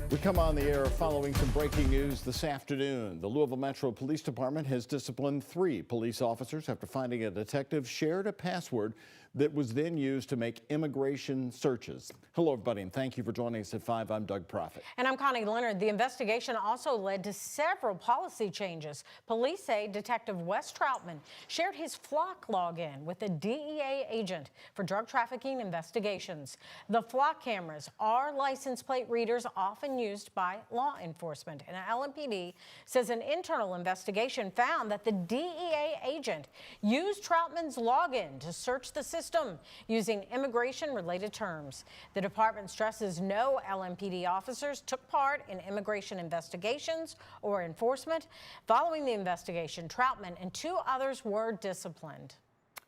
We come on the air following some breaking news this afternoon. The Louisville Metro Police Department has disciplined 3 police officers after finding a detective shared a password that was then used to make immigration searches. Hello, everybody, and thank you for joining us at 5. I'm Doug Proffitt. And I'm Connie Leonard. The investigation also led to several policy changes. Police say Detective Wes Troutman shared his flock login with a DEA agent for drug trafficking investigations. The flock cameras are license plate readers often used by law enforcement. And LMPD says an internal investigation found that the DEA agent used Troutman's login to search the system using immigration-related terms. The department stresses no LMPD officers took part in immigration investigations or enforcement. Following the investigation, Troutman and 2 others were disciplined.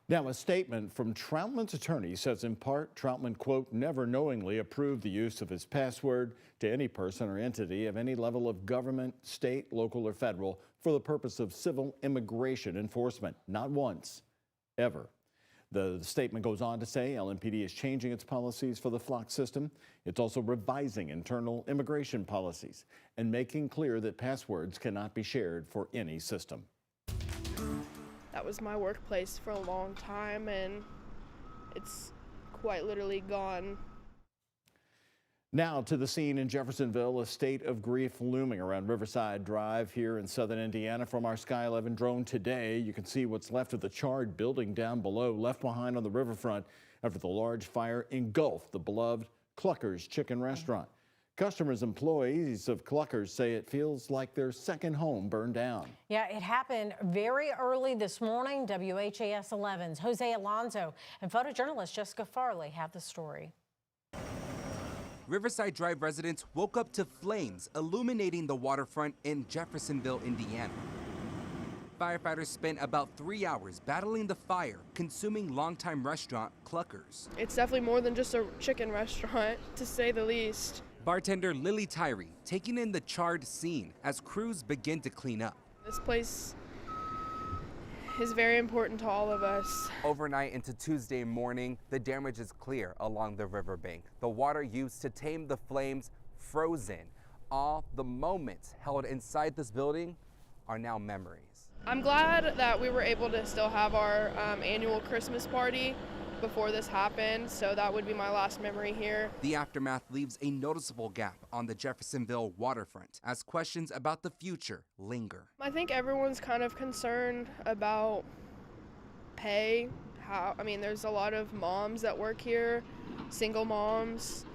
Now, a statement from Troutman's attorney says in part, Troutman, quote, never knowingly approved the use of his password to any person or entity of any level of government, state, local, or federal for the purpose of civil immigration enforcement. Not once, ever. The statement goes on to say LMPD is changing its policies for the flock system. It's also revising internal immigration policies and making clear that passwords cannot be shared for any system. That was my workplace for a long time, and it's quite literally gone. Now to the scene in Jeffersonville, a state of grief looming around Riverside Drive here in southern Indiana. From our Sky 11 drone today, you can see what's left of the charred building down below, left behind on the riverfront after the large fire engulfed the beloved Cluckers chicken restaurant. Customers, employees of Cluckers say it feels like their second home burned down. Yeah, it happened very early this morning. WHAS11's Jose Alonso and photojournalist Jessica Farley have the story. Riverside Drive residents woke up to flames illuminating the waterfront in Jeffersonville, Indiana. Firefighters spent about 3 hours battling the fire, consuming longtime restaurant Cluckers. It's definitely more than just a chicken restaurant, to say the least. Bartender Lily Tyree taking in the charred scene as crews begin to clean up. This place is very important to all of us. Overnight into Tuesday morning, the damage is clear along the riverbank. The water used to tame the flames frozen. All the moments held inside this building are now memories. I'm glad that we were able to still have our annual Christmas party before this happened, so that would be my last memory here. The aftermath leaves a noticeable gap on the Jeffersonville waterfront as questions about the future linger. I think everyone's kind of concerned about pay. There's a lot of moms that work here, single moms,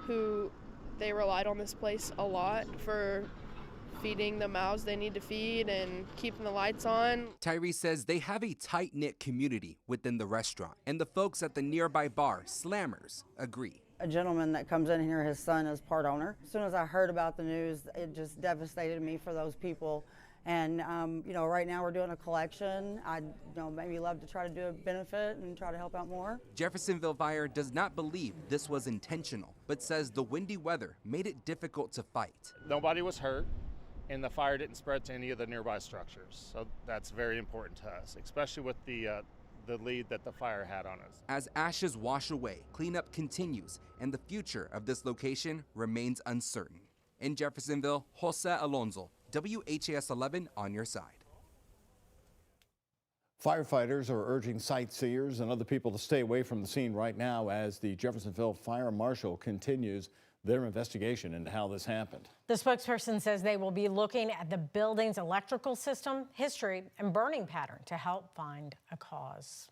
who they relied on this place a lot for feeding the mouths they need to feed and keeping the lights on. Tyree says they have a tight-knit community within the restaurant, and the folks at the nearby bar, Slammers, agree. A gentleman that comes in here, his son is part owner. As soon as I heard about the news, it just devastated me for those people. And right now we're doing a collection. I'd maybe love to try to do a benefit and try to help out more. Jeffersonville Fire does not believe this was intentional, but says the windy weather made it difficult to fight. Nobody was hurt, and the fire didn't spread to any of the nearby structures. So that's very important to us, especially with the lead that the fire had on us. As ashes wash away, cleanup continues, and the future of this location remains uncertain. In Jeffersonville, Jose Alonso, WHAS 11 on your side. Firefighters are urging sightseers and other people to stay away from the scene right now as the Jeffersonville Fire Marshal continues their investigation into how this happened. The spokesperson says they will be looking at the building's electrical system, history, and burning pattern to help find a cause.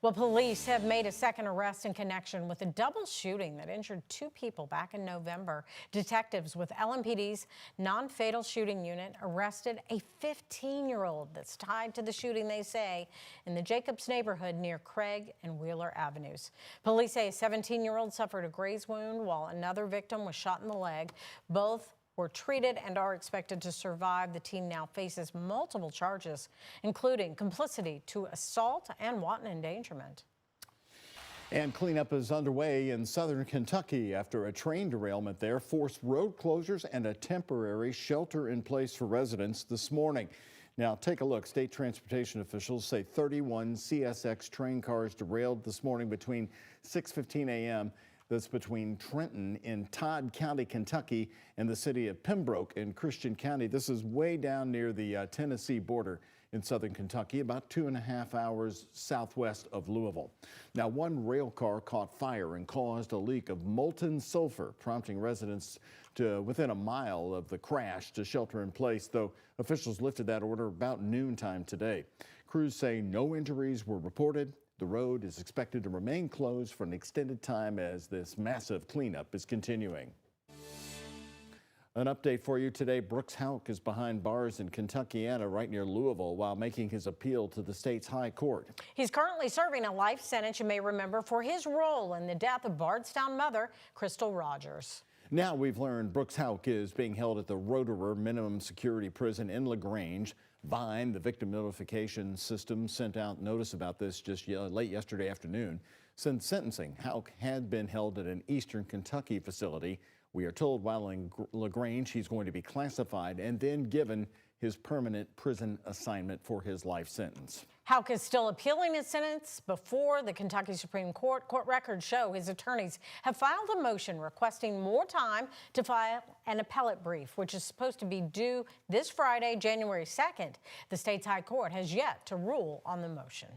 Well, police have made a second arrest in connection with a double shooting that injured 2 people back in November. Detectives with LMPD's non-fatal shooting unit arrested a 15-year-old that's tied to the shooting, they say, in the Jacobs neighborhood near Craig and Wheeler Avenues. Police say a 17-year-old suffered a graze wound while another victim was shot in the leg. Both were treated and are expected to survive. The teen now faces multiple charges, including complicity to assault and wanton endangerment. And cleanup is underway in southern Kentucky after a train derailment there forced road closures and a temporary shelter in place for residents this morning. Now take a look. State transportation officials say 31 CSX train cars derailed this morning between 6:15 a.m. that's between Trenton in Todd County, Kentucky, and the city of Pembroke in Christian County. This is way down near the Tennessee border in southern Kentucky, about 2.5 hours southwest of Louisville. Now, one rail car caught fire and caused a leak of molten sulfur, prompting residents to within a mile of the crash to shelter in place, though officials lifted that order about noontime today. Crews say no injuries were reported. The road is expected to remain closed for an extended time as this massive cleanup is continuing. An update for you today. Brooks Houck is behind bars in Kentuckiana right near Louisville while making his appeal to the state's high court. He's currently serving a life sentence, you may remember, for his role in the death of Bardstown mother, Crystal Rogers. Now we've learned Brooks Houck is being held at the Roederer Minimum Security Prison in LaGrange. Vine, the victim notification system, sent out notice about this just late yesterday afternoon. Since sentencing, Houck had been held at an eastern Kentucky facility. We are told while in LaGrange, he's going to be classified and then given his permanent prison assignment for his life sentence. Houck is still appealing his sentence before the Kentucky Supreme Court. Court records show his attorneys have filed a motion requesting more time to file an appellate brief, which is supposed to be due this Friday, January 2nd. The state's high court has yet to rule on the motion.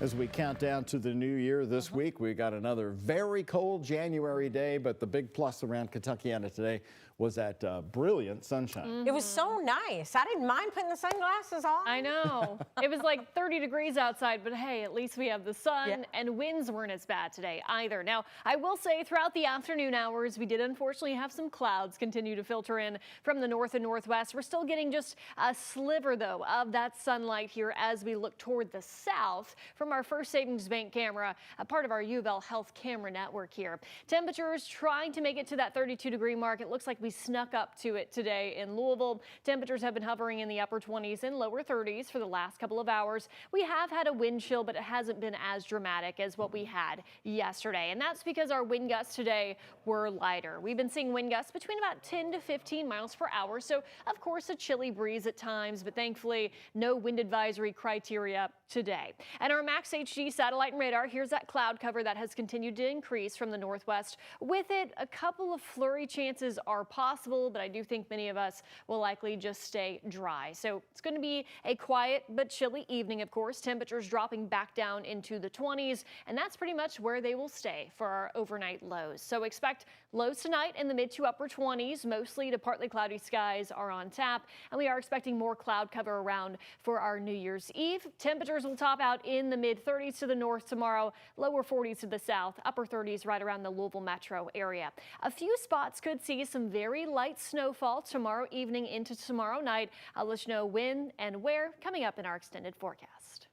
As we count down to the new year this week, we got another very cold January day, but the big plus around Kentuckiana today was that brilliant sunshine. It was so nice. I didn't mind putting the sunglasses on. I know. It was like 30 degrees outside, but hey, at least we have the sun, and winds weren't as bad today either. Now, I will say throughout the afternoon hours, we did unfortunately have some clouds continue to filter in from the north and northwest. We're still getting just a sliver, though, of that sunlight here as we look toward the south from our First Savings Bank camera, a part of our U of L Health camera network here. Temperatures trying to make it to that 32-degree mark. It looks like we snuck up to it today in Louisville. Temperatures have been hovering in the upper 20s and lower 30s for the last couple of hours. We have had a wind chill, but it hasn't been as dramatic as what we had yesterday. And that's because our wind gusts today were lighter. We've been seeing wind gusts between about 10 to 15 miles per hour. So, of course, a chilly breeze at times, but thankfully no wind advisory criteria today. And our Max HD satellite and radar, here's that cloud cover that has continued to increase from the northwest. With it, a couple of flurry chances are possible, but I do think many of us will likely just stay dry. So it's going to be a quiet but chilly evening, of course. Temperatures dropping back down into the 20s, and that's pretty much where they will stay for our overnight lows. So expect lows tonight in the mid to upper 20s, mostly to partly cloudy skies are on tap, and we are expecting more cloud cover around for our New Year's Eve. Temperatures will top out in the mid 30s to the north tomorrow, lower 40s to the south, upper 30s right around the Louisville metro area. A few spots could see some very light snowfall tomorrow evening into tomorrow night. I'll let you know when and where coming up in our extended forecast.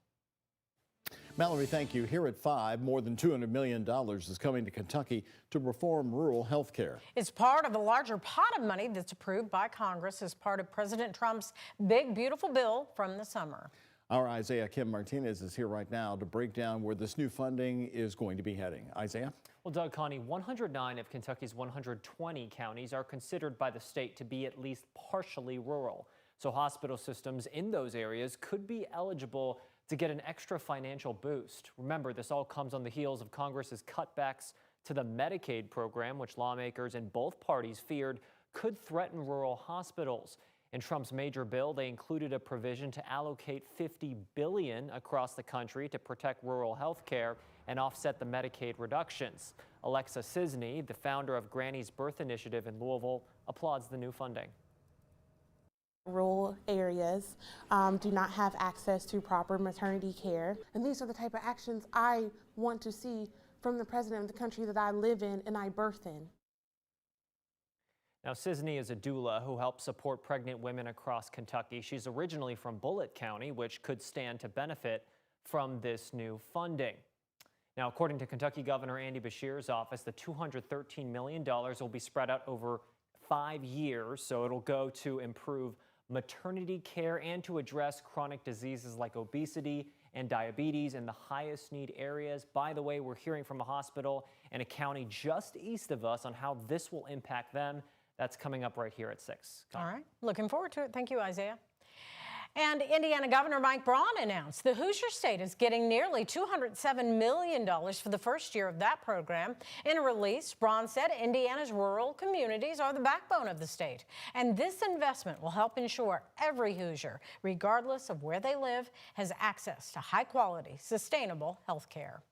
Mallory, thank you. Here at 5, more than $200 million is coming to Kentucky to reform rural health care. It's part of a larger pot of money that's approved by Congress as part of President Trump's big, beautiful bill from the summer. Our Isaiah Kim Martinez is here right now to break down where this new funding is going to be heading. Isaiah? Well, Doug, Connie, 109 of Kentucky's 120 counties are considered by the state to be at least partially rural. So hospital systems in those areas could be eligible to get an extra financial boost. Remember, this all comes on the heels of Congress's cutbacks to the Medicaid program, which lawmakers in both parties feared could threaten rural hospitals. In Trump's major bill, they included a provision to allocate $50 billion across the country to protect rural health care and offset the Medicaid reductions. Alexa Cisney, the founder of Granny's Birth Initiative in Louisville, applauds the new funding. Rural areas do not have access to proper maternity care. And these are the type of actions I want to see from the president of the country that I live in and I birth in. Now, Cisney is a doula who helps support pregnant women across Kentucky. She's originally from Bullitt County, which could stand to benefit from this new funding. Now, according to Kentucky Governor Andy Beshear's office, the $213 million will be spread out over 5 years, so it'll go to improve maternity care and to address chronic diseases like obesity and diabetes in the highest need areas. By the way, we're hearing from a hospital in a county just east of us on how this will impact them. That's coming up right here at 6. All right. Looking forward to it. Thank you, Isaiah. And Indiana Governor Mike Braun announced the Hoosier State is getting nearly $207 million for the first year of that program. In a release, Braun said Indiana's rural communities are the backbone of the state, and this investment will help ensure every Hoosier, regardless of where they live, has access to high-quality, sustainable health care.